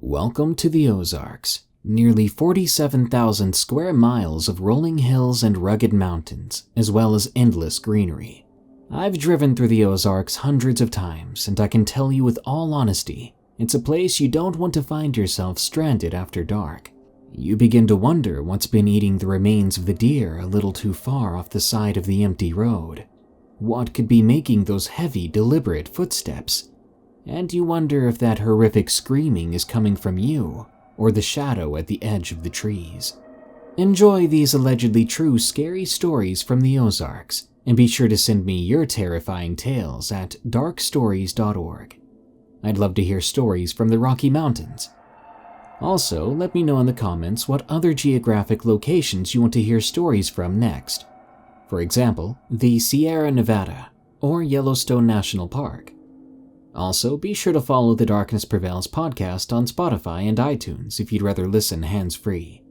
Welcome to the Ozarks, nearly 47,000 square miles of rolling hills and rugged mountains, as well as endless greenery. I've driven through the Ozarks hundreds of times, and I can tell you with all honesty, it's a place you don't want to find yourself stranded after dark. You begin to wonder what's been eating the remains of the deer a little too far off the side of the empty road. What could be making those heavy, deliberate footsteps? And you wonder if that horrific screaming is coming from you or the shadow at the edge of the trees. Enjoy these allegedly true scary stories from the Ozarks, and be sure to send me your terrifying tales at darkstories.org. I'd love to hear stories from the Rocky Mountains. Also, let me know in the comments what other geographic locations you want to hear stories from next. For example, the Sierra Nevada or Yellowstone National Park. Also, be sure to follow the Darkness Prevails podcast on Spotify and iTunes if you'd rather listen hands-free.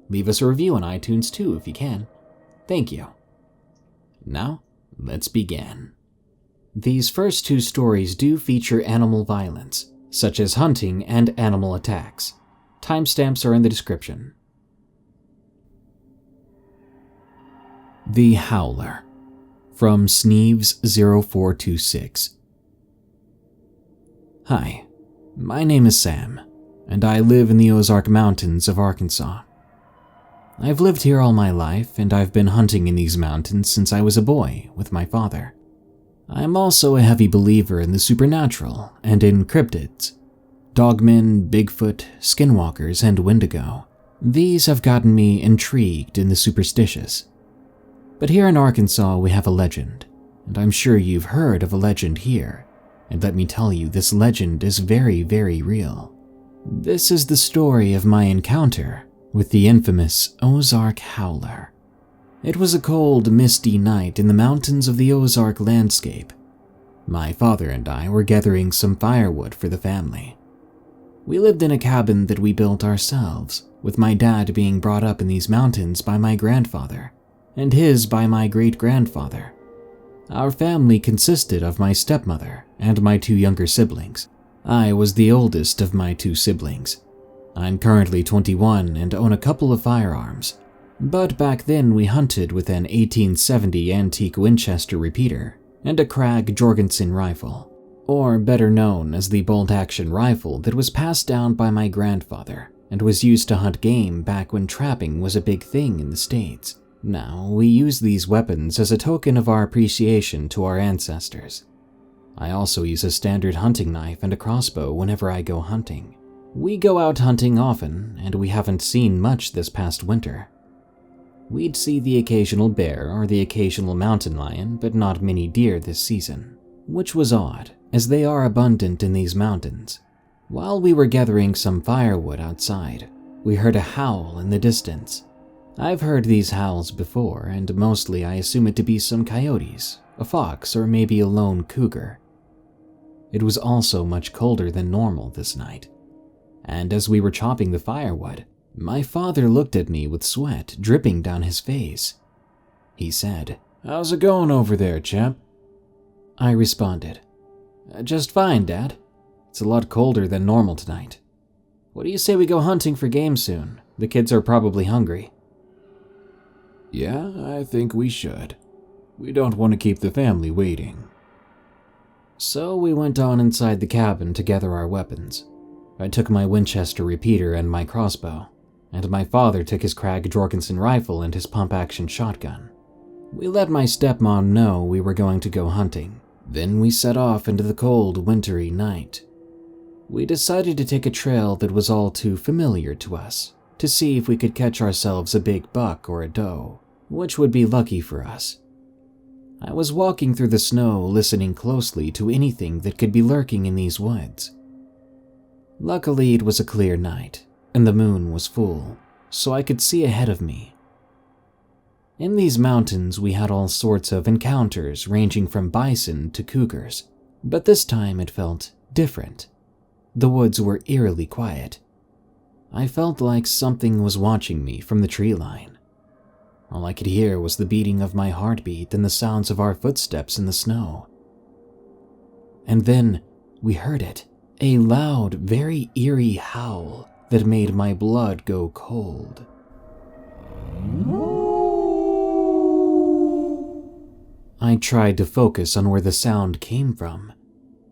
Leave us a review on iTunes too if you can. Thank you. Now, let's begin. These first two stories do feature animal violence, such as hunting and animal attacks. Timestamps are in the description. The Howler, from Sneeves0426. Hi, my name is Sam, and I live in the Ozark Mountains of Arkansas. I've lived here all my life, and I've been hunting in these mountains since I was a boy with my father. I'm also a heavy believer in the supernatural and in cryptids. Dogmen, Bigfoot, skinwalkers, and Wendigo. These have gotten me intrigued in the superstitious. But here in Arkansas we have a legend, and I'm sure you've heard of a legend here. And let me tell you, this legend is very, very real. This is the story of my encounter with the infamous Ozark Howler. It was a cold, misty night in the mountains of the Ozark landscape. My father and I were gathering some firewood for the family. We lived in a cabin that we built ourselves, with my dad being brought up in these mountains by my grandfather, and his by my great-grandfather. Our family consisted of my stepmother and my two younger siblings. I was the oldest of my two siblings. I'm currently 21 and own a couple of firearms, but back then we hunted with an 1870 antique Winchester repeater and a Krag Jorgensen rifle, or better known as the bolt-action rifle that was passed down by my grandfather and was used to hunt game back when trapping was a big thing in the States. Now, we use these weapons as a token of our appreciation to our ancestors. I also use a standard hunting knife and a crossbow whenever I go hunting. We go out hunting often, and we haven't seen much this past winter. We'd see the occasional bear or the occasional mountain lion, but not many deer this season, which was odd, as they are abundant in these mountains. While we were gathering some firewood outside, we heard a howl in the distance. I've heard these howls before, and mostly I assume it to be some coyotes, a fox, or maybe a lone cougar. It was also much colder than normal this night, and as we were chopping the firewood, my father looked at me with sweat dripping down his face. He said, "How's it going over there, champ?" I responded, "Just fine, Dad. It's a lot colder than normal tonight. What do you say we go hunting for game soon? The kids are probably hungry." "Yeah, I think we should. We don't want to keep the family waiting." So we went on inside the cabin to gather our weapons. I took my Winchester repeater and my crossbow, and my father took his Krag Jorgensen rifle and his pump-action shotgun. We let my stepmom know we were going to go hunting. Then we set off into the cold, wintry night. We decided to take a trail that was all too familiar to us, to see if we could catch ourselves a big buck or a doe, which would be lucky for us. I was walking through the snow, listening closely to anything that could be lurking in these woods. Luckily, it was a clear night, and the moon was full, so I could see ahead of me. In these mountains, we had all sorts of encounters ranging from bison to cougars, but this time it felt different. The woods were eerily quiet. I felt like something was watching me from the tree line. All I could hear was the beating of my heartbeat and the sounds of our footsteps in the snow. And then we heard it a loud, very eerie howl that made my blood go cold. I tried to focus on where the sound came from.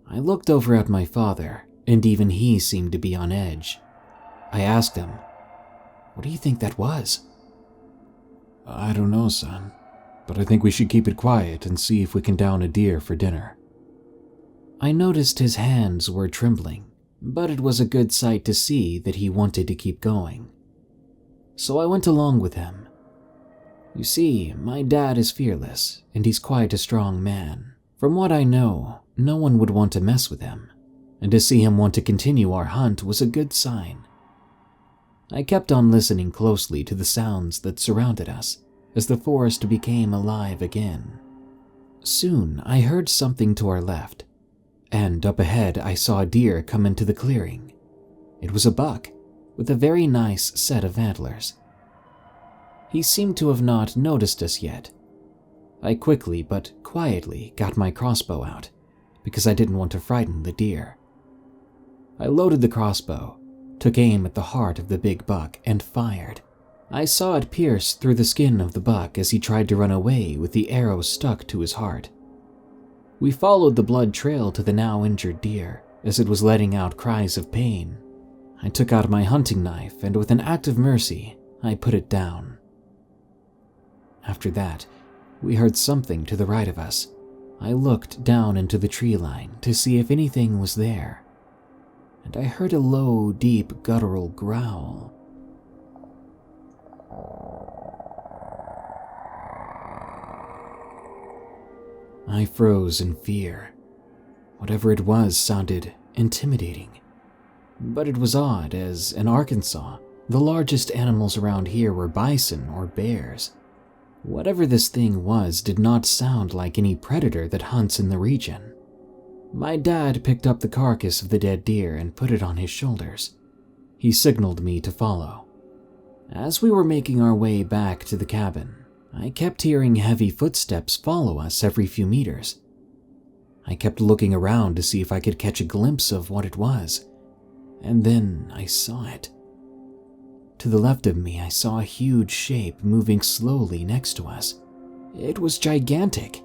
I looked over at my father, and even he seemed to be on edge. I asked him, "What do you think that was?" "I don't know, son, but I think we should keep it quiet and see if we can down a deer for dinner." I noticed his hands were trembling, but it was a good sight to see that he wanted to keep going. So I went along with him. You see, my dad is fearless, and he's quite a strong man. From what I know, no one would want to mess with him, and to see him want to continue our hunt was a good sign. I kept on listening closely to the sounds that surrounded us as the forest became alive again. Soon I heard something to our left, and up ahead I saw a deer come into the clearing. It was a buck with a very nice set of antlers. He seemed to have not noticed us yet. I quickly but quietly got my crossbow out because I didn't want to frighten the deer. I loaded the crossbow, took aim at the heart of the big buck, and fired. I saw it pierce through the skin of the buck as he tried to run away with the arrow stuck to his heart. We followed the blood trail to the now injured deer as it was letting out cries of pain. I took out my hunting knife and with an act of mercy, I put it down. After that, we heard something to the right of us. I looked down into the tree line to see if anything was there, and I heard a low, deep, guttural growl. I froze in fear. Whatever it was sounded intimidating. But it was odd, as in Arkansas, the largest animals around here were bison or bears. Whatever this thing was did not sound like any predator that hunts in the region. My dad picked up the carcass of the dead deer and put it on his shoulders. He signaled me to follow. As we were making our way back to the cabin, I kept hearing heavy footsteps follow us every few meters. I kept looking around to see if I could catch a glimpse of what it was, and then I saw it. To the left of me, I saw a huge shape moving slowly next to us. It was gigantic.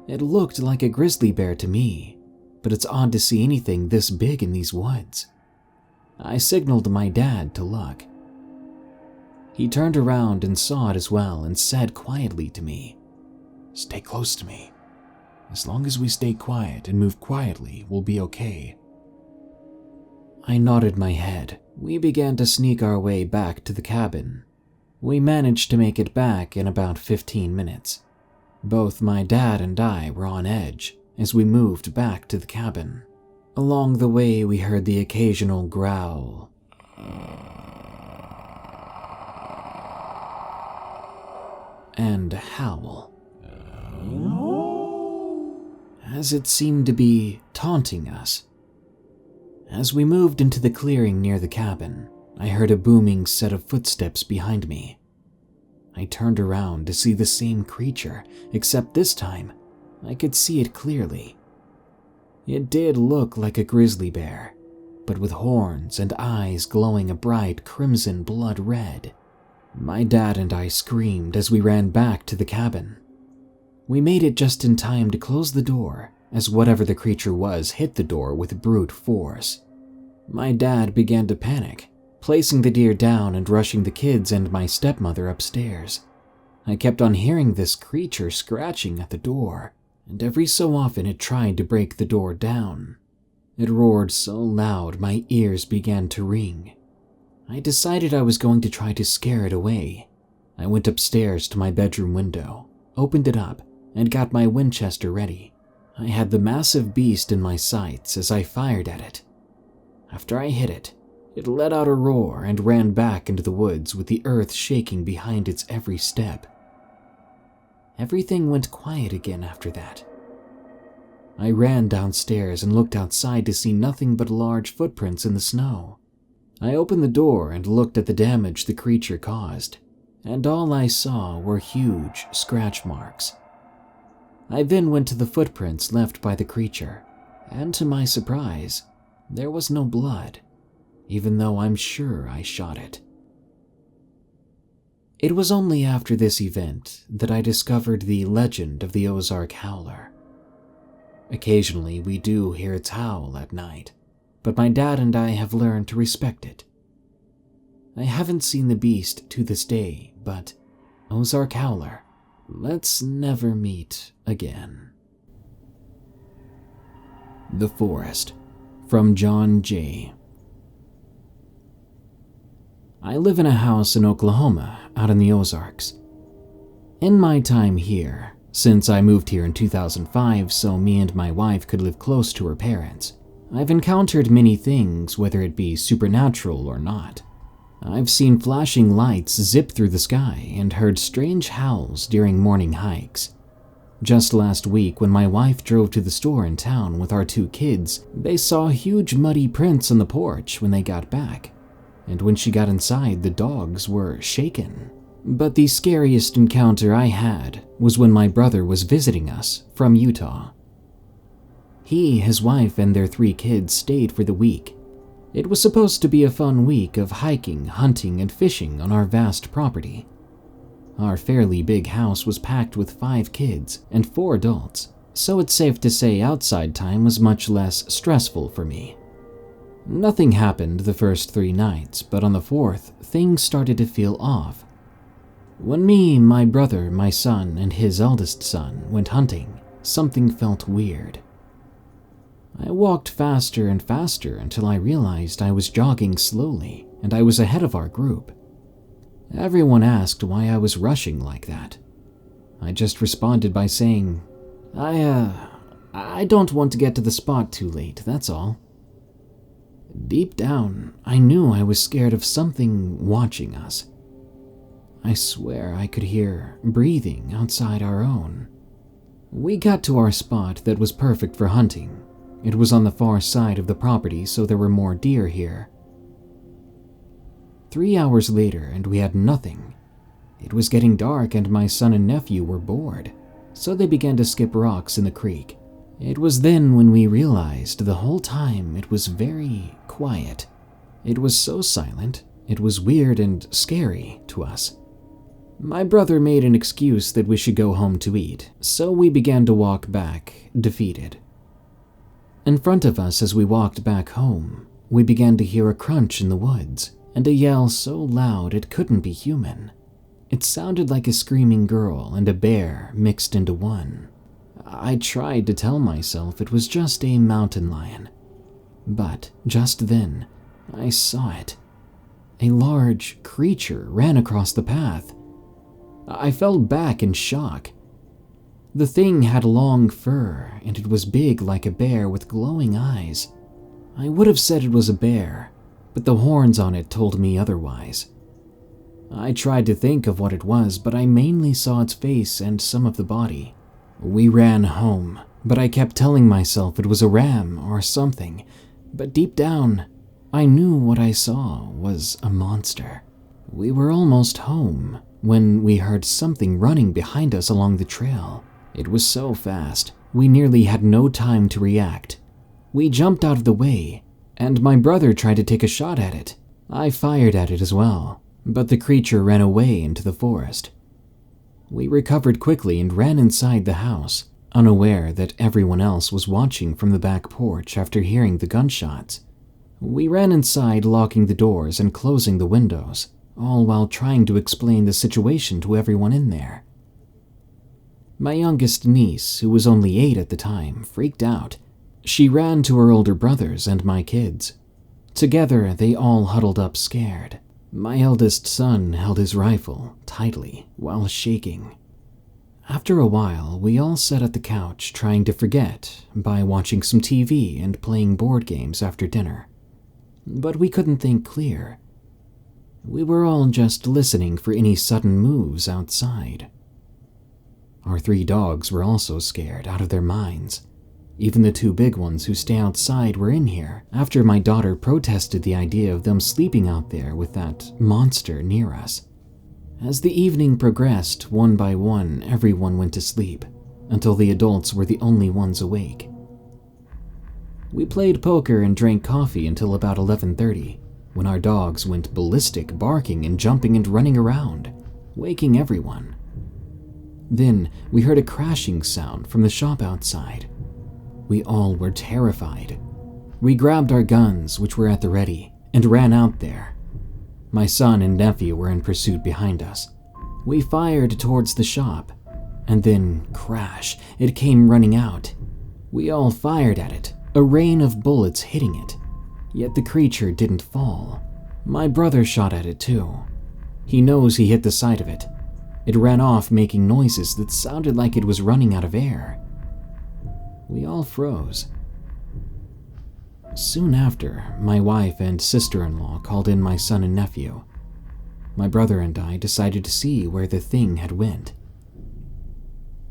It looked like a grizzly bear to me, but it's odd to see anything this big in these woods. I signaled my dad to look. He turned around and saw it as well and said quietly to me, "Stay close to me. As long as we stay quiet and move quietly, we'll be okay." I nodded my head. We began to sneak our way back to the cabin. We managed to make it back in about 15 minutes. Both my dad and I were on edge as we moved back to the cabin. Along the way, we heard the occasional growl and howl, as it seemed to be taunting us. As we moved into the clearing near the cabin, I heard a booming set of footsteps behind me. I turned around to see the same creature, except this time, I could see it clearly. It did look like a grizzly bear, but with horns and eyes glowing a bright crimson blood red. My dad and I screamed as we ran back to the cabin. We made it just in time to close the door, as whatever the creature was hit the door with brute force. My dad began to panic, placing the deer down and rushing the kids and my stepmother upstairs. I kept on hearing this creature scratching at the door, and every so often it tried to break the door down. It roared so loud my ears began to ring. I decided I was going to try to scare it away. I went upstairs to my bedroom window, opened it up, and got my Winchester ready. I had the massive beast in my sights as I fired at it. After I hit it, it let out a roar and ran back into the woods with the earth shaking behind its every step. Everything went quiet again after that. I ran downstairs and looked outside to see nothing but large footprints in the snow. I opened the door and looked at the damage the creature caused, and all I saw were huge scratch marks. I then went to the footprints left by the creature, and to my surprise, There was no blood, even though I'm sure I shot it. It was only after this event that I discovered the legend of the Ozark Howler. Occasionally, we do hear its howl at night, but my dad and I have learned to respect it. I haven't seen the beast to this day, but Ozark Howler, let's never meet again. The Forest, from John J. I live in a house in Oklahoma, out in the Ozarks. In my time here, since I moved here in 2005 so me and my wife could live close to her parents, I've encountered many things, whether it be supernatural or not. I've seen flashing lights zip through the sky and heard strange howls during morning hikes. Just last week, when my wife drove to the store in town with our 2 kids, they saw huge muddy prints on the porch when they got back. And when she got inside, the dogs were shaken. But the scariest encounter I had was when my brother was visiting us from Utah. He, his wife, and their 3 kids stayed for the week. It was supposed to be a fun week of hiking, hunting, and fishing on our vast property. Our fairly big house was packed with 5 kids and 4 adults, so it's safe to say outside time was much less stressful for me. Nothing happened the first 3 nights, but on the 4th, things started to feel off. When me, my brother, my son, and his eldest son went hunting, something felt weird. I walked faster and faster until I realized I was jogging slowly and I was ahead of our group. Everyone asked why I was rushing like that. I just responded by saying, I don't want to get to the spot too late, that's all. Deep down, I knew I was scared of something watching us. I swear I could hear breathing outside our own. We got to our spot that was perfect for hunting. It was on the far side of the property, so there were more deer here. 3 hours later, and we had nothing. It was getting dark and my son and nephew were bored, so they began to skip rocks in the creek. It was then when we realized the whole time it was very quiet. It was so silent, it was weird and scary to us. My brother made an excuse that we should go home to eat, so we began to walk back, defeated. In front of us as we walked back home, we began to hear a crunch in the woods, and a yell so loud it couldn't be human. It sounded like a screaming girl and a bear mixed into one. I tried to tell myself it was just a mountain lion, but just then, I saw it. A large creature ran across the path. I fell back in shock. The thing had long fur, and it was big like a bear with glowing eyes. I would have said it was a bear, but the horns on it told me otherwise. I tried to think of what it was, but I mainly saw its face and some of the body. We ran home, but I kept telling myself it was a ram or something, but deep down, I knew what I saw was a monster. We were almost home when we heard something running behind us along the trail. It was so fast, we nearly had no time to react. We jumped out of the way, and my brother tried to take a shot at it. I fired at it as well, but the creature ran away into the forest. We recovered quickly and ran inside the house, unaware that everyone else was watching from the back porch after hearing the gunshots. We ran inside, locking the doors and closing the windows, all while trying to explain the situation to everyone in there. My youngest niece, who was only 8 at the time, freaked out. She ran to her older brothers and my kids. Together, they all huddled up scared. My eldest son held his rifle tightly while shaking. After a while, we all sat at the couch trying to forget by watching some TV and playing board games after dinner. But we couldn't think clear. We were all just listening for any sudden moves outside. Our 3 dogs were also scared out of their minds. Even the 2 big ones who stay outside were in here after my daughter protested the idea of them sleeping out there with that monster near us. As the evening progressed, one by one, everyone went to sleep, until the adults were the only ones awake. We played poker and drank coffee until about 11:30, when our dogs went ballistic, barking and jumping and running around, waking everyone. Then we heard a crashing sound from the shop outside. We all were terrified. We grabbed our guns, which were at the ready, and ran out there. My son and nephew were in pursuit behind us. We fired towards the shop, and then crash, it came running out. We all fired at it, a rain of bullets hitting it, yet the creature didn't fall. My brother shot at it too. He knows he hit the side of it. It ran off making noises that sounded like it was running out of air. We all froze. Soon after, my wife and sister-in-law called in my son and nephew. My brother and I decided to see where the thing had went.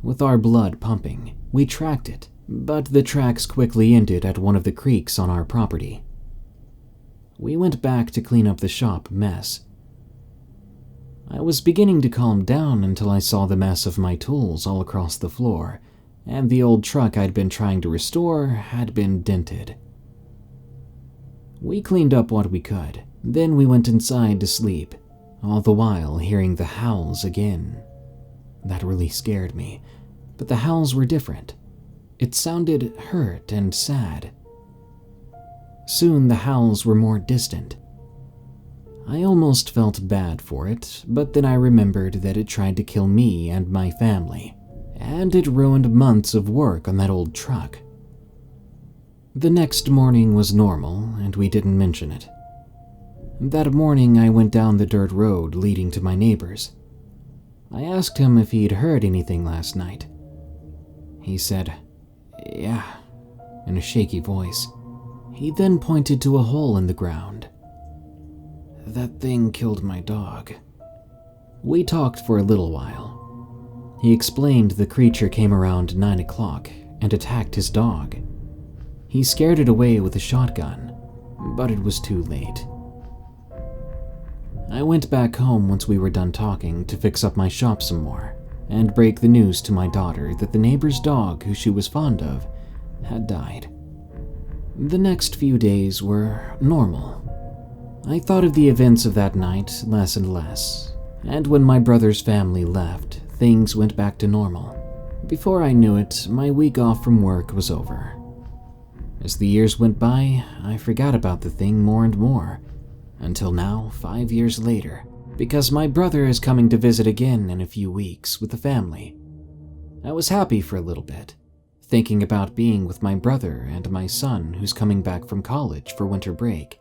With our blood pumping, we tracked it, but the tracks quickly ended at one of the creeks on our property. We went back to clean up the shop mess. I was beginning to calm down until I saw the mess of my tools all across the floor, and the old truck I'd been trying to restore had been dented. We cleaned up what we could, then we went inside to sleep, all the while hearing the howls again. That really scared me, but the howls were different. It sounded hurt and sad. Soon the howls were more distant. I almost felt bad for it, but then I remembered that it tried to kill me and my family, and it ruined months of work on that old truck. The next morning was normal, and we didn't mention it. That morning I went down the dirt road leading to my neighbor's. I asked him if he'd heard anything last night. He said, "Yeah," in a shaky voice. He then pointed to a hole in the ground. "That thing killed my dog." We talked for a little while. He explained the creature came around 9 o'clock and attacked his dog. He scared it away with a shotgun, but it was too late. I went back home once we were done talking to fix up my shop some more and break the news to my daughter that the neighbor's dog, who she was fond of, had died. The next few days were normal. I thought of the events of that night less and less, and when my brother's family left, things went back to normal. Before I knew it, my week off from work was over. As the years went by, I forgot about the thing more and more, until now, 5 years later, because my brother is coming to visit again in a few weeks with the family. I was happy for a little bit, thinking about being with my brother and my son who's coming back from college for winter break.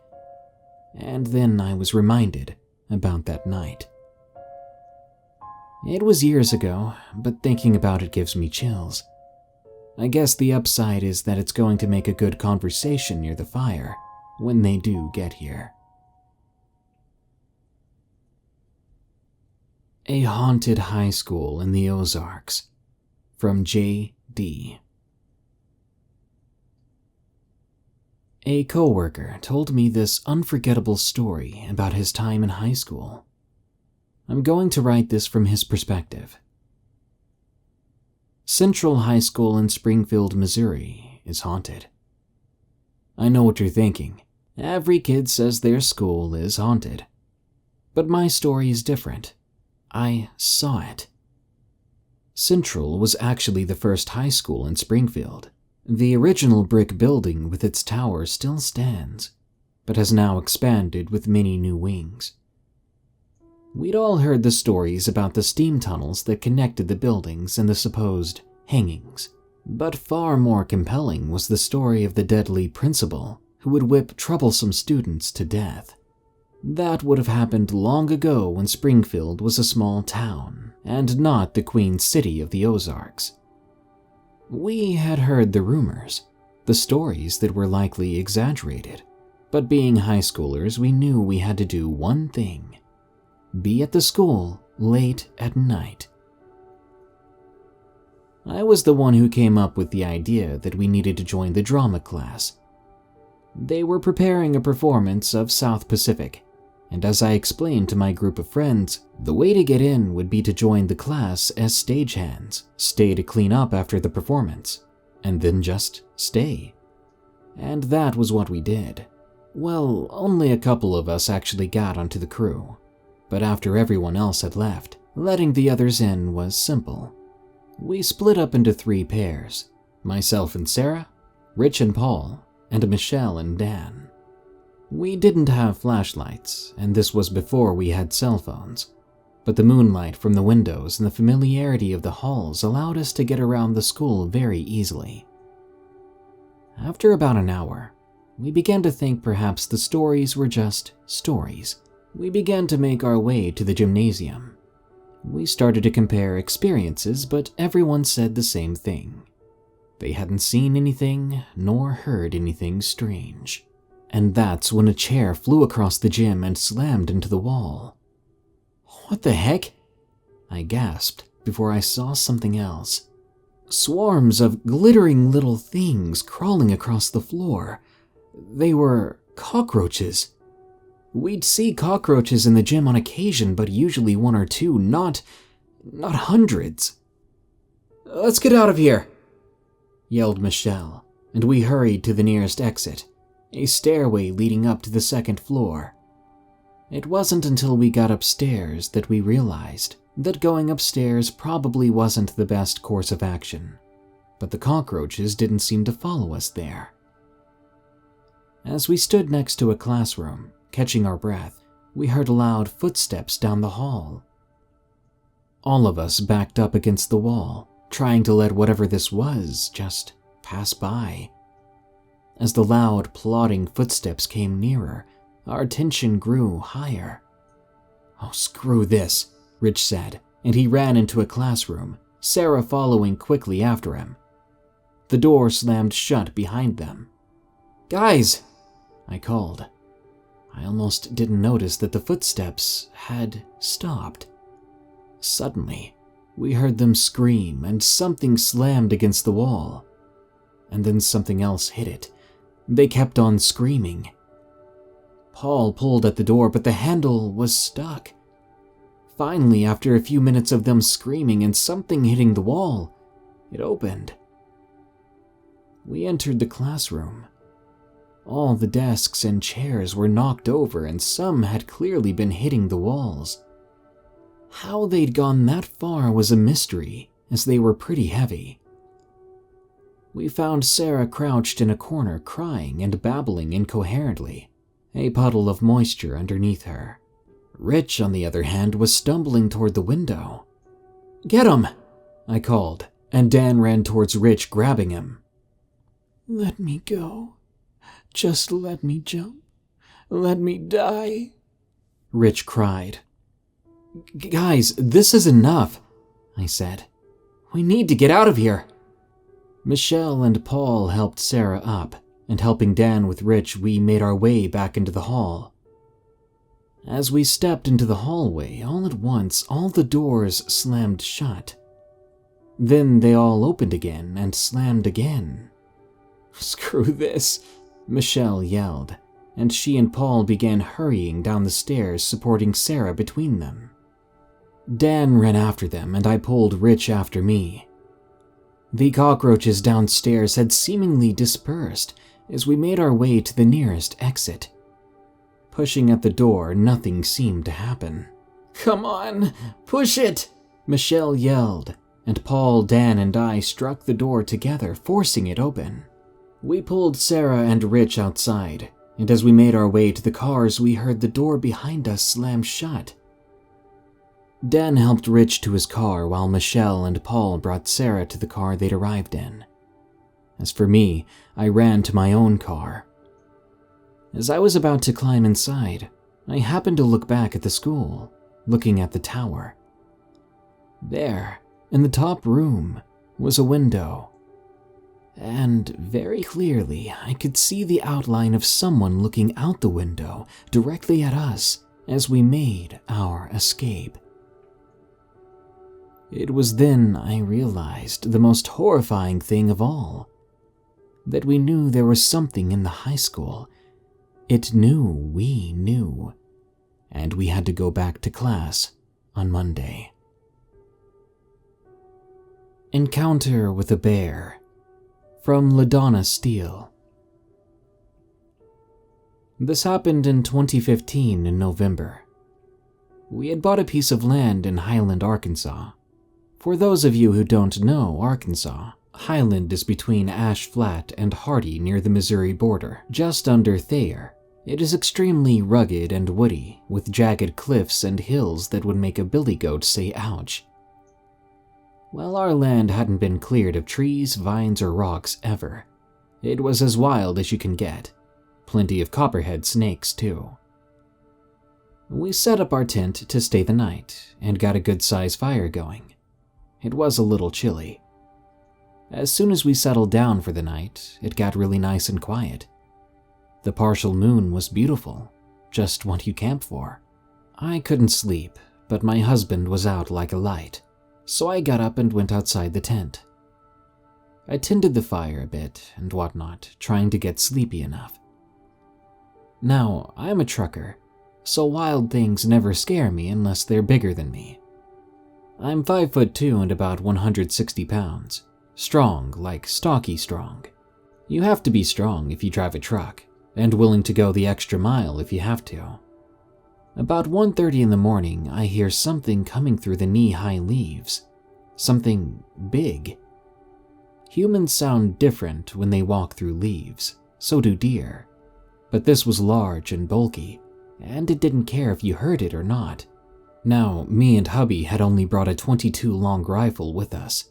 And then I was reminded about that night. It was years ago, but thinking about it gives me chills. I guess the upside is that it's going to make a good conversation near the fire when they do get here. A Haunted High School in the Ozarks, from J.D. A coworker told me this unforgettable story about his time in high school. I'm going to write this from his perspective. Central High School in Springfield, Missouri is haunted. I know what you're thinking. Every kid says their school is haunted. But my story is different. I saw it. Central was actually the first high school in Springfield. The original brick building with its tower still stands, but has now expanded with many new wings. We'd all heard the stories about the steam tunnels that connected the buildings and the supposed hangings, but far more compelling was the story of the deadly principal who would whip troublesome students to death. That would have happened long ago when Springfield was a small town and not the Queen City of the Ozarks. We had heard the rumors, the stories that were likely exaggerated, but being high schoolers, we knew we had to do one thing: be at the school late at night. I was the one who came up with the idea that we needed to join the drama class. They were preparing a performance of South Pacific, and as I explained to my group of friends, the way to get in would be to join the class as stagehands, stay to clean up after the performance, and then just stay. and that was what we did. Well, only a couple of us actually got onto the crew, but after everyone else had left, letting the others in was simple. We split up into 3 pairs, myself and Sarah, Rich and Paul, and Michelle and Dan. We didn't have flashlights, and this was before we had cell phones, but the moonlight from the windows and the familiarity of the halls allowed us to get around the school very easily. After about an hour, we began to think perhaps the stories were just stories. We began to make our way to the gymnasium. We started to compare experiences, but everyone said the same thing. They hadn't seen anything nor heard anything strange. And that's when a chair flew across the gym and slammed into the wall. What the heck? I gasped before I saw something else. Swarms of glittering little things crawling across the floor. They were cockroaches. We'd see cockroaches in the gym on occasion, but usually 1 or 2, not hundreds. "Let's get out of here," yelled Michelle, and we hurried to the nearest exit, a stairway leading up to the 2nd floor. It wasn't until we got upstairs that we realized that going upstairs probably wasn't the best course of action, but the cockroaches didn't seem to follow us there. As we stood next to a classroom, catching our breath, we heard loud footsteps down the hall. All of us backed up against the wall, trying to let whatever this was just pass by. As the loud, plodding footsteps came nearer, our tension grew higher. "Oh, screw this," Rich said, and he ran into a classroom, Sarah following quickly after him. The door slammed shut behind them. "Guys!" I called. I almost didn't notice that the footsteps had stopped. Suddenly, we heard them scream and something slammed against the wall. And then something else hit it. They kept on screaming. Paul pulled at the door, but the handle was stuck. Finally, after a few minutes of them screaming and something hitting the wall, it opened. We entered the classroom. All the desks and chairs were knocked over, and some had clearly been hitting the walls. How they'd gone that far was a mystery, as they were pretty heavy. We found Sarah crouched in a corner crying and babbling incoherently, a puddle of moisture underneath her. Rich, on the other hand, was stumbling toward the window. "Get him!" I called, and Dan ran towards Rich, grabbing him. "Let me go. Just let me jump. Let me die," Rich cried. "Guys, this is enough," I said. "We need to get out of here." Michelle and Paul helped Sarah up, and helping Dan with Rich, we made our way back into the hall. As we stepped into the hallway, all at once, all the doors slammed shut. Then they all opened again and slammed again. "Screw this," Michelle yelled, and she and Paul began hurrying down the stairs, supporting Sarah between them. Dan ran after them, and I pulled Rich after me. The cockroaches downstairs had seemingly dispersed as we made our way to the nearest exit. Pushing at the door, nothing seemed to happen. "Come on, push it!" Michelle yelled, and Paul, Dan, and I struck the door together, forcing it open. We pulled Sarah and Rich outside, and as we made our way to the cars, we heard the door behind us slam shut. Dan helped Rich to his car while Michelle and Paul brought Sarah to the car they'd arrived in. As for me, I ran to my own car. As I was about to climb inside, I happened to look back at the school, looking at the tower. There, in the top room, was a window. And very clearly, I could see the outline of someone looking out the window directly at us as we made our escape. It was then I realized the most horrifying thing of all, that we knew there was something in the high school. It knew we knew, and we had to go back to class on Monday. Encounter with a Bear, from LaDonna Steele. This happened in 2015 in November. We had bought a piece of land in Highland, Arkansas. For those of you who don't know Arkansas, Highland is between Ash Flat and Hardy near the Missouri border, just under Thayer. It is extremely rugged and woody, with jagged cliffs and hills that would make a billy goat say ouch. Well, our land hadn't been cleared of trees, vines, or rocks ever. It was as wild as you can get. Plenty of copperhead snakes, too. We set up our tent to stay the night and got a good-sized fire going. It was a little chilly. As soon as we settled down for the night, it got really nice and quiet. The partial moon was beautiful, just what you camp for. I couldn't sleep, but my husband was out like a light, so I got up and went outside the tent. I tended the fire a bit and whatnot, trying to get sleepy enough. Now, I'm a trucker, so wild things never scare me unless they're bigger than me. I'm 5'2" and about 160 pounds, strong like stocky strong. You have to be strong if you drive a truck, and willing to go the extra mile if you have to. About 1:30 in the morning, I hear something coming through the knee-high leaves. Something big. Humans sound different when they walk through leaves, so do deer. But this was large and bulky, and it didn't care if you heard it or not. Now, me and hubby had only brought a .22 long rifle with us.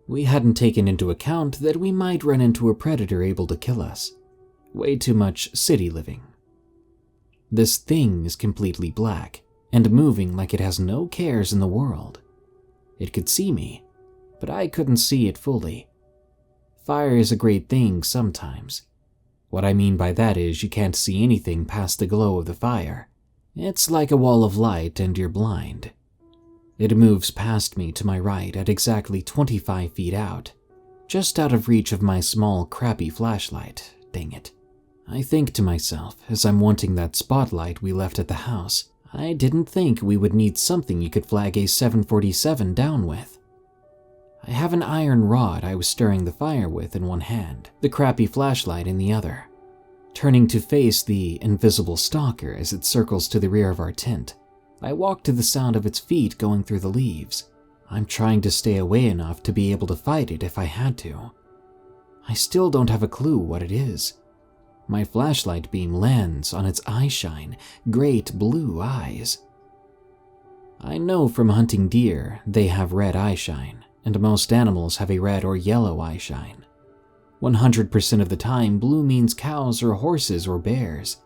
We hadn't taken into account that we might run into a predator able to kill us. Way too much city living. This thing is completely black and moving like it has no cares in the world. It could see me, but I couldn't see it fully. Fire is a great thing sometimes. What I mean by that is you can't see anything past the glow of the fire. It's like a wall of light and you're blind. It moves past me to my right at exactly 25 feet out, just out of reach of my small, crappy flashlight, dang it. I think to myself, as I'm wanting that spotlight we left at the house, I didn't think we would need something you could flag a 747 down with. I have an iron rod I was stirring the fire with in one hand, the crappy flashlight in the other. Turning to face the invisible stalker as it circles to the rear of our tent, I walk to the sound of its feet going through the leaves. I'm trying to stay away enough to be able to fight it if I had to. I still don't have a clue what it is. My flashlight beam lands on its eyeshine, great blue eyes. I know from hunting deer they have red eyeshine, and most animals have a red or yellow eyeshine. 100% of the time, blue means cows or horses or bears.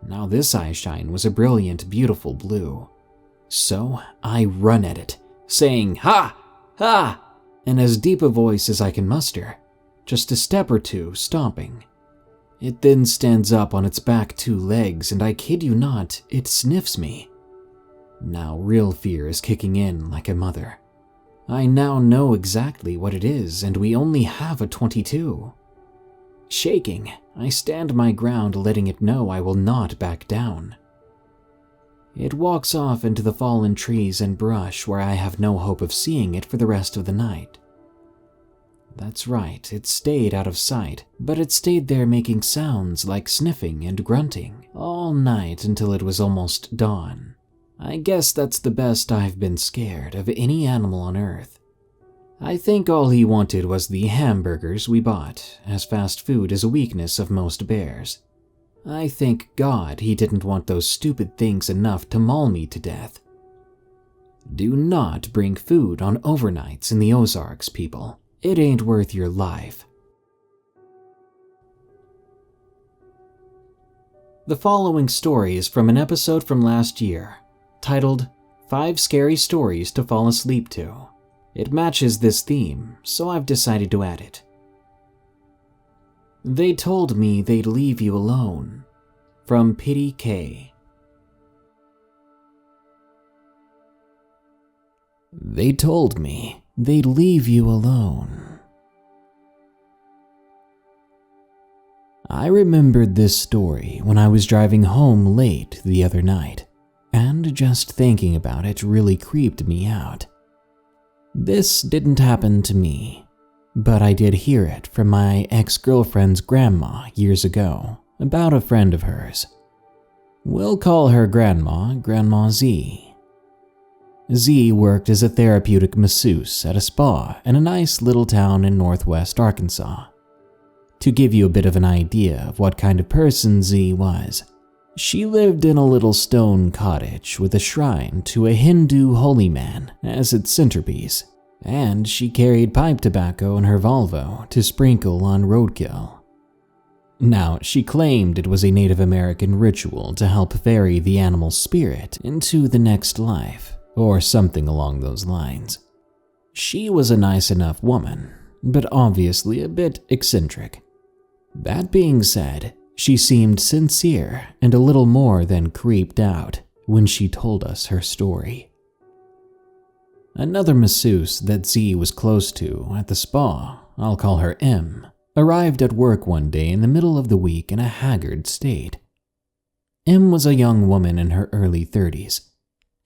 Now this eyeshine was a brilliant, beautiful blue. So I run at it, saying, "Ha! Ha!" in as deep a voice as I can muster, just a step or two, stomping. It then stands up on its back 2 legs, and I kid you not, it sniffs me. Now real fear is kicking in like a mother. I now know exactly what it is, and we only have a .22. Shaking, I stand my ground, letting it know I will not back down. It walks off into the fallen trees and brush where I have no hope of seeing it for the rest of the night. That's right, it stayed out of sight, but it stayed there making sounds like sniffing and grunting all night until it was almost dawn. I guess that's the best I've been scared of any animal on Earth. I think all he wanted was the hamburgers we bought, as fast food is a weakness of most bears. I thank God he didn't want those stupid things enough to maul me to death. Do not bring food on overnights in the Ozarks, people. It ain't worth your life. The following story is from an episode from last year, titled 5 Scary Stories to Fall Asleep To. It matches this theme, so I've decided to add it. They told me they'd leave you alone. From Piddy K. They told me they'd leave you alone. I remembered this story when I was driving home late the other night, and just thinking about it really creeped me out. This didn't happen to me, but I did hear it from my ex-girlfriend's grandma years ago, about a friend of hers. We'll call her Grandma Z. Z worked as a therapeutic masseuse at a spa in a nice little town in northwest Arkansas. To give you a bit of an idea of what kind of person Z was, she lived in a little stone cottage with a shrine to a Hindu holy man as its centerpiece, and she carried pipe tobacco in her Volvo to sprinkle on roadkill. Now, she claimed it was a Native American ritual to help ferry the animal's spirit into the next life, or something along those lines. She was a nice enough woman, but obviously a bit eccentric. That being said, she seemed sincere and a little more than creeped out when she told us her story. Another masseuse that Z was close to at the spa, I'll call her M, arrived at work one day in the middle of the week in a haggard state. M was a young woman in her early 30s.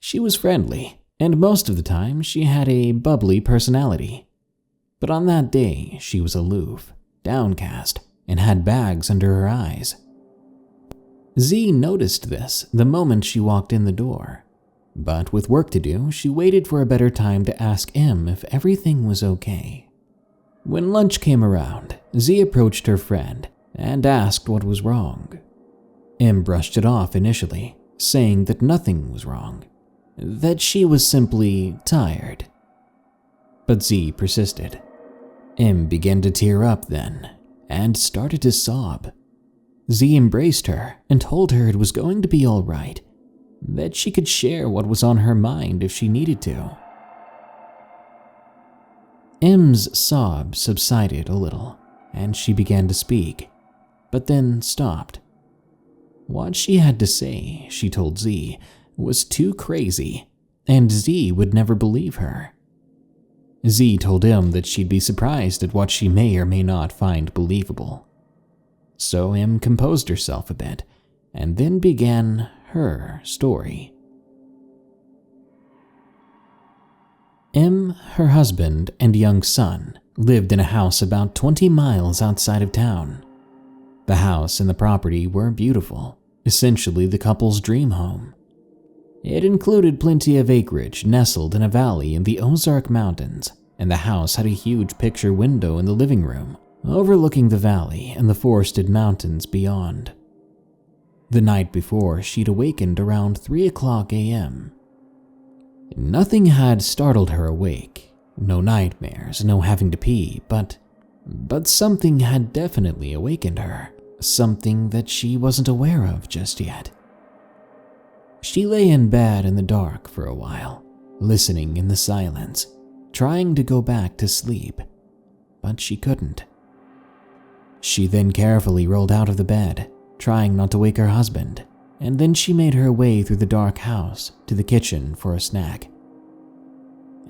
She was friendly, and most of the time she had a bubbly personality. But on that day, she was aloof, downcast, and had bags under her eyes. Z noticed this the moment she walked in the door, but with work to do, she waited for a better time to ask M if everything was okay. When lunch came around, Z approached her friend and asked what was wrong. M brushed it off initially, saying that nothing was wrong, that she was simply tired. But Z persisted. M began to tear up then, and started to sob. Z embraced her and told her it was going to be all right, that she could share what was on her mind if she needed to. M's sobs subsided a little, and she began to speak, but then stopped. What she had to say, she told Z, was too crazy, and Z would never believe her. Z told M that she'd be surprised at what she may or may not find believable. So M composed herself a bit, and then began her story. M, her husband, and young son lived in a house about 20 miles outside of town. The house and the property were beautiful, essentially the couple's dream home. It included plenty of acreage nestled in a valley in the Ozark Mountains, and the house had a huge picture window in the living room, overlooking the valley and the forested mountains beyond. The night before, she'd awakened around 3:00 a.m. Nothing had startled her awake, no nightmares, no having to pee, but something had definitely awakened her, something that she wasn't aware of just yet. She lay in bed in the dark for a while, listening in the silence, trying to go back to sleep, but she couldn't. She then carefully rolled out of the bed, trying not to wake her husband, and then she made her way through the dark house to the kitchen for a snack.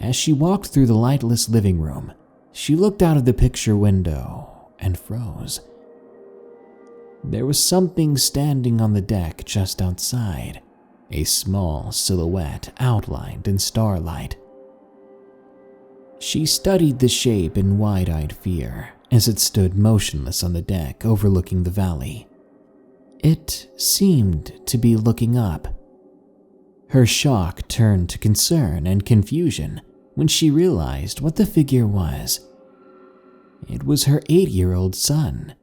As she walked through the lightless living room, she looked out of the picture window and froze. There was something standing on the deck just outside, a small silhouette outlined in starlight. She studied the shape in wide-eyed fear as it stood motionless on the deck overlooking the valley. It seemed to be looking up. Her shock turned to concern and confusion when she realized what the figure was. It was her 8-year-old son.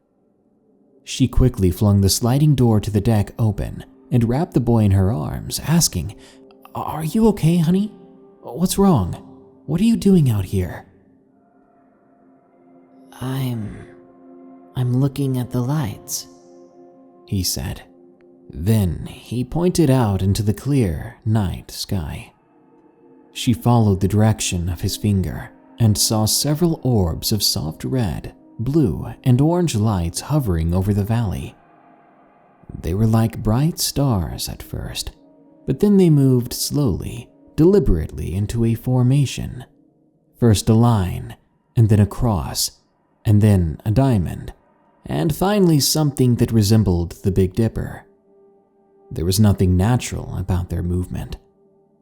She quickly flung the sliding door to the deck open and wrapped the boy in her arms, asking, "Are you okay, honey? What's wrong? What are you doing out here?" I'm looking at the lights," he said. Then he pointed out into the clear night sky. She followed the direction of his finger and saw several orbs of soft red, blue, and orange lights hovering over the valley. They were like bright stars at first, but then they moved slowly, deliberately into a formation. First a line, and then a cross, and then a diamond, and finally something that resembled the Big Dipper. There was nothing natural about their movement.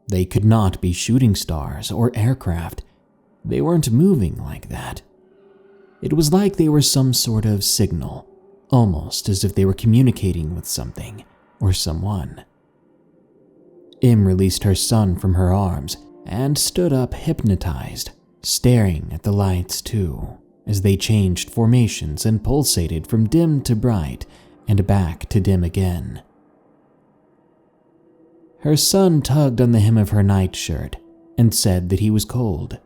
They could not be shooting stars or aircraft. They weren't moving like that. It was like they were some sort of signal, almost as if they were communicating with something or someone. Im released her son from her arms and stood up hypnotized, staring at the lights too, as they changed formations and pulsated from dim to bright and back to dim again. Her son tugged on the hem of her nightshirt and said that he was cold.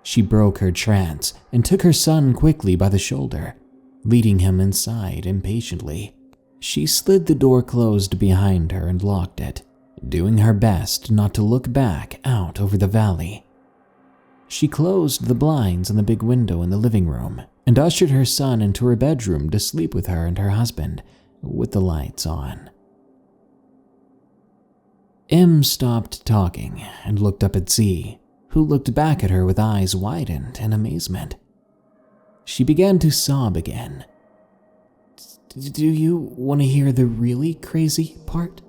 She broke her trance and took her son quickly by the shoulder, leading him inside impatiently. She slid the door closed behind her and locked it, doing her best not to look back out over the valley. She closed the blinds on the big window in the living room and ushered her son into her bedroom to sleep with her and her husband, with the lights on. Im stopped talking and looked up at Z, who looked back at her with eyes widened in amazement. She began to sob again. Do you want to hear the really crazy part?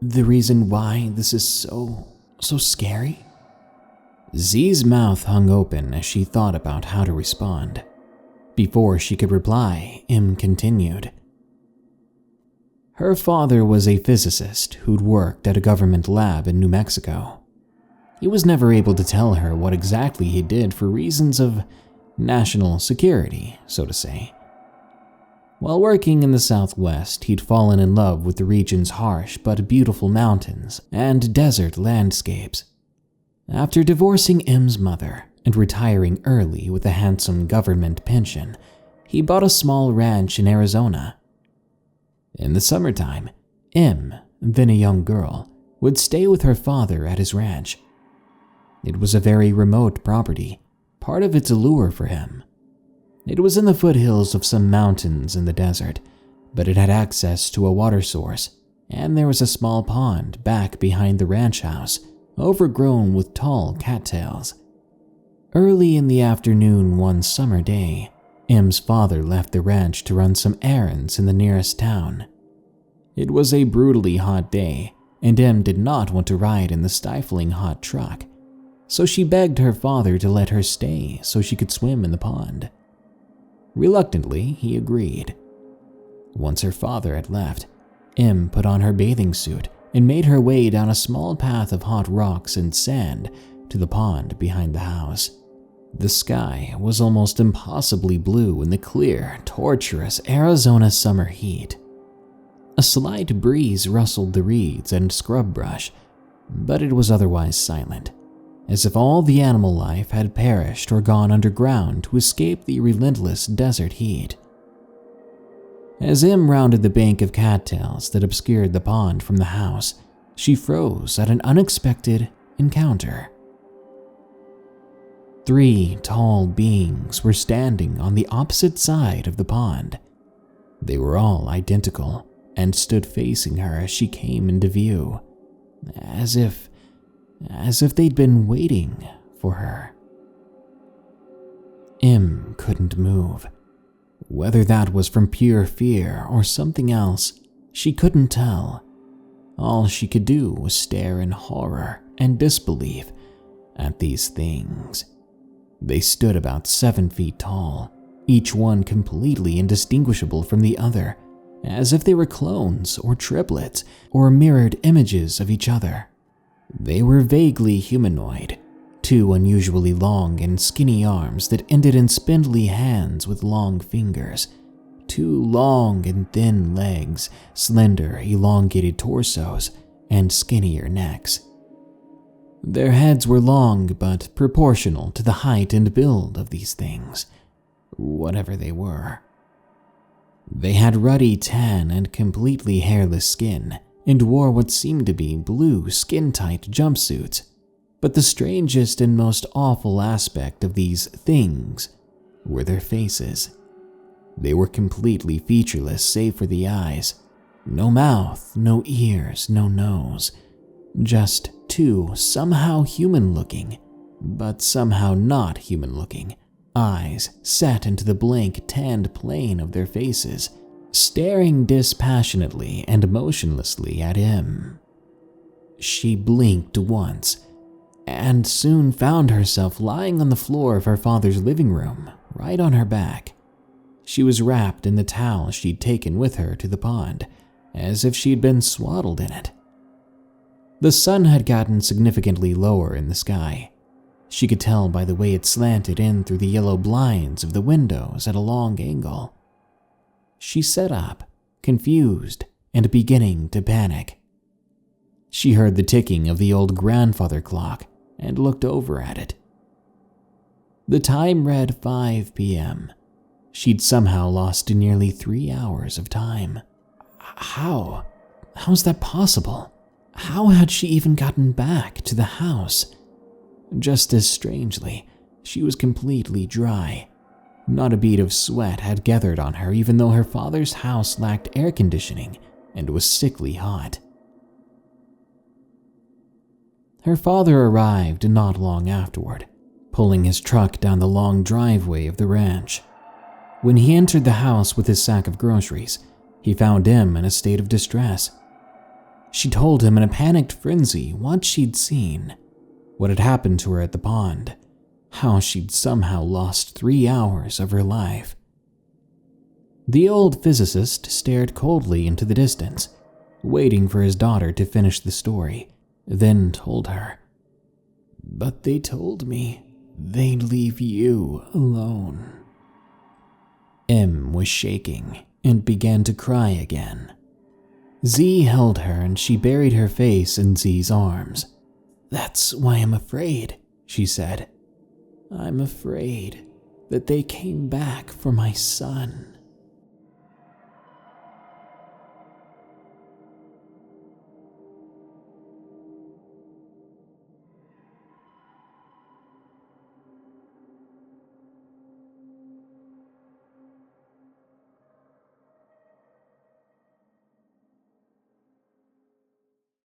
The reason why this is so scary? Z's mouth hung open as she thought about how to respond. Before she could reply, Im continued. Her father was a physicist who'd worked at a government lab in New Mexico. He was never able to tell her what exactly he did for reasons of national security, so to say. While working in the Southwest, he'd fallen in love with the region's harsh but beautiful mountains and desert landscapes. After divorcing Im's mother and retiring early with a handsome government pension, he bought a small ranch in Arizona. In the summertime, Im, then a young girl, would stay with her father at his ranch. It was a very remote property, part of its allure for him. It was in the foothills of some mountains in the desert, but it had access to a water source, and there was a small pond back behind the ranch house, overgrown with tall cattails. Early in the afternoon one summer day, Im's father left the ranch to run some errands in the nearest town. It was a brutally hot day, and Im did not want to ride in the stifling hot truck, so she begged her father to let her stay so she could swim in the pond. Reluctantly, he agreed. Once her father had left, Im put on her bathing suit and made her way down a small path of hot rocks and sand to the pond behind the house. The sky was almost impossibly blue in the clear, torturous Arizona summer heat. A slight breeze rustled the reeds and scrub brush, but it was otherwise silent, as if all the animal life had perished or gone underground to escape the relentless desert heat. As Im rounded the bank of cattails that obscured the pond from the house, she froze at an unexpected encounter. 3 tall beings were standing on the opposite side of the pond. They were all identical and stood facing her as she came into view, as if they'd been waiting for her. Im couldn't move. Whether that was from pure fear or something else, she couldn't tell. All she could do was stare in horror and disbelief at these things. They stood about 7 feet tall, each one completely indistinguishable from the other, as if they were clones or triplets or mirrored images of each other. They were vaguely humanoid, 2 unusually long and skinny arms that ended in spindly hands with long fingers, 2 long and thin legs, slender, elongated torsos, and skinnier necks. Their heads were long but proportional to the height and build of these things, whatever they were. They had ruddy tan and completely hairless skin, and wore what seemed to be blue skin-tight jumpsuits. But the strangest and most awful aspect of these things were their faces. They were completely featureless save for the eyes. No mouth, no ears, no nose. Just 2 somehow human-looking, but somehow not human-looking, eyes set into the blank tanned plane of their faces, staring dispassionately and motionlessly at him. She blinked once, and soon found herself lying on the floor of her father's living room, right on her back. She was wrapped in the towel she'd taken with her to the pond, as if she'd been swaddled in it. The sun had gotten significantly lower in the sky. She could tell by the way it slanted in through the yellow blinds of the windows at a long angle. She sat up, confused and beginning to panic. She heard the ticking of the old grandfather clock and looked over at it. The time read 5 p.m. She'd somehow lost nearly 3 hours of time. How's that possible? How had she even gotten back to the house? Just as strangely, she was completely dry. Not a bead of sweat had gathered on her, even though her father's house lacked air conditioning and was sickly hot. Her father arrived not long afterward, pulling his truck down the long driveway of the ranch. When he entered the house with his sack of groceries, he found Em in a state of distress. She told him in a panicked frenzy what she'd seen, what had happened to her at the pond, how she'd somehow lost 3 hours of her life. The old physicist stared coldly into the distance, waiting for his daughter to finish the story, then told her, "But they told me they'd leave you alone." Em was shaking and began to cry again. Z held her and she buried her face in Z's arms. "That's why I'm afraid," she said. "I'm afraid that they came back for my son."